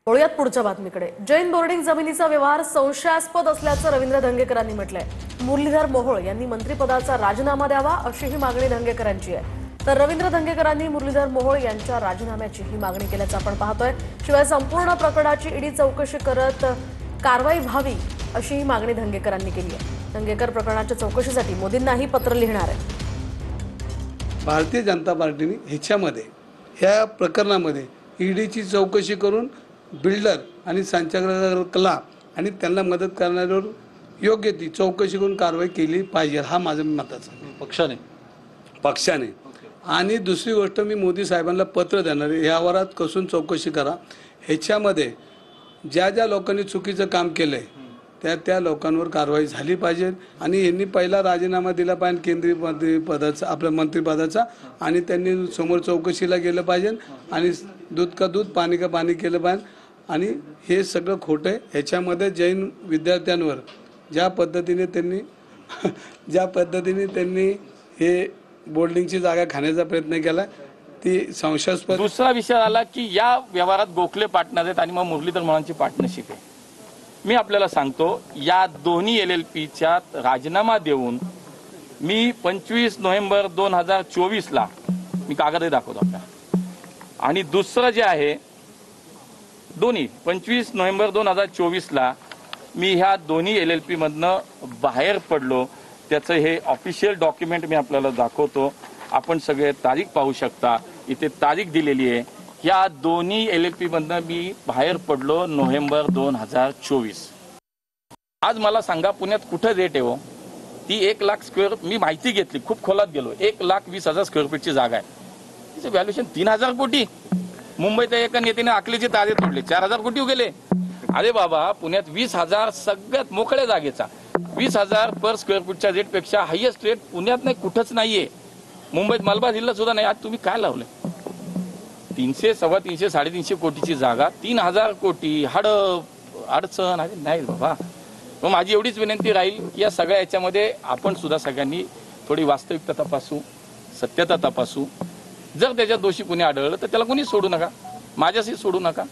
वळूयात पुढच्या बातमीकडे। जैन बोर्डिंग जमिनीचा व्यवहार संशयास्पद असल्याचं रवींद्र धंगेकरांनी म्हटलंय। मुरलीधर मोहोळ यांनी मंत्रिपदाचा राजीनामा द्यावा अशी ही मागणी धंगेकरांची आहे। तर रवींद्र धंगेकरांनी मुरलीधर मोहोळ यांच्या राजीनाम्याची ही मागणी केल्याचं आपण पाहतोय। शिवाय संपूर्ण प्रकरणाची ईडी चौकशी करत कारवाई व्हावी अशी ही मागणी धंगेकरांनी केली आहे। धंगेकर प्रकरणाच्या चौकशीसाठी मोदींनाही पत्र लिहिणार आहे। भारतीय जनता पार्टीने ह्याच्यामध्ये ह्या प्रकरणामध्ये ईडीची चौकशी करून बिल्डर आणि संचालकाला आणि त्यांना मदत करणाऱ्यावर योग्य ती चौकशी करून कारवाई केली पाहिजे, हा माझा मताचा पक्षाने। आणि दुसरी गोष्ट, मी मोदी साहेबांना पत्र देणार आहे, यावरात कसून चौकशी करा। ह्याच्यामध्ये ज्या ज्या लोकांनी चुकीचं काम केलंय त्या लोकांवर कारवाई झाली पाहिजे। आणि यांनी पहिला राजीनामा दिला पाहिजे केंद्रीय मंत्रिपदाचा, आपल्या मंत्रिपदाचा, आणि त्यांनी समोर चौकशीला गेलं पाहिजे आणि दूध का दूध पाणी का पाणी केलं पाहिजे। आणि हे सगळं खोटं आहे। ह्याच्यामध्ये जैन विद्यार्थ्यांवर ज्या पद्धतीने त्यांनी हे बोर्डिंगची जागा खाण्याचा प्रयत्न केला ती संशयास्पद। दुसरा विषय आला की या व्यवहारात गोखले पार्टनर आहेत आणि मग मुरलीधर मोहोळांची पार्टनरशिप आहे। मी आपल्याला सांगतो, या दोन्ही LLPच्या राजीनामा देऊन मी 25 नोव्हेंबर 2024 ला मी कागदही दाखवतो आपल्याला। आणि दुसरं जे आहे, दोन्ही 25 नोव्हेंबर 2024 ला मी ह्या दोन्ही LLP मधनं बाहेर पडलो, त्याचं हे ऑफिशियल डॉक्युमेंट मी आपल्याला दाखवतो। आपण सगळे तारीख पाहू शकता, इथे तारीख दिलेली आहे। या दोन्ही LLP मधनं मी बाहेर पडलो नोव्हेंबर 2024। आज मला सांगा, पुण्यात कुठं रेट आहे हो? ती 1 लाख स्क्वेअर, मी माहिती घेतली, खूप खोलात गेलो, 1,20,000 स्क्वेअर फीटची जागा आहे। तिचं व्हॅल्युएशन 3,000 कोटी। मुंबईच्या एका नेत्याने आखलेचे तारे तोडले, 4,000 कोटी गेले। अरे बाबा, पुण्यात 20,000 सगळ्यात मोकळ्या जागेचा 20,000 पर स्क्वेअर फूटच्या रेट पेक्षा हायएस्ट रेट पुण्यात नाही, कुठंच नाहीये। मुंबईत मलबार जिल्हा सुद्धा नाही। आज तुम्ही काय लावलंय? 300, 350, 350 कोटीची जागा 3,000 कोटी, अडचण नाही बाबा। मग माझी एवढीच विनंती राहील की या सगळ्या याच्यामध्ये आपण सुद्धा सगळ्यांनी थोडी वास्तविकता तपासू, सत्यता तपासू। जर त्याच्यात दोषी कोणी आढळलं तर त्याला कोणी सोडू नका, माझ्याशी सोडू नका।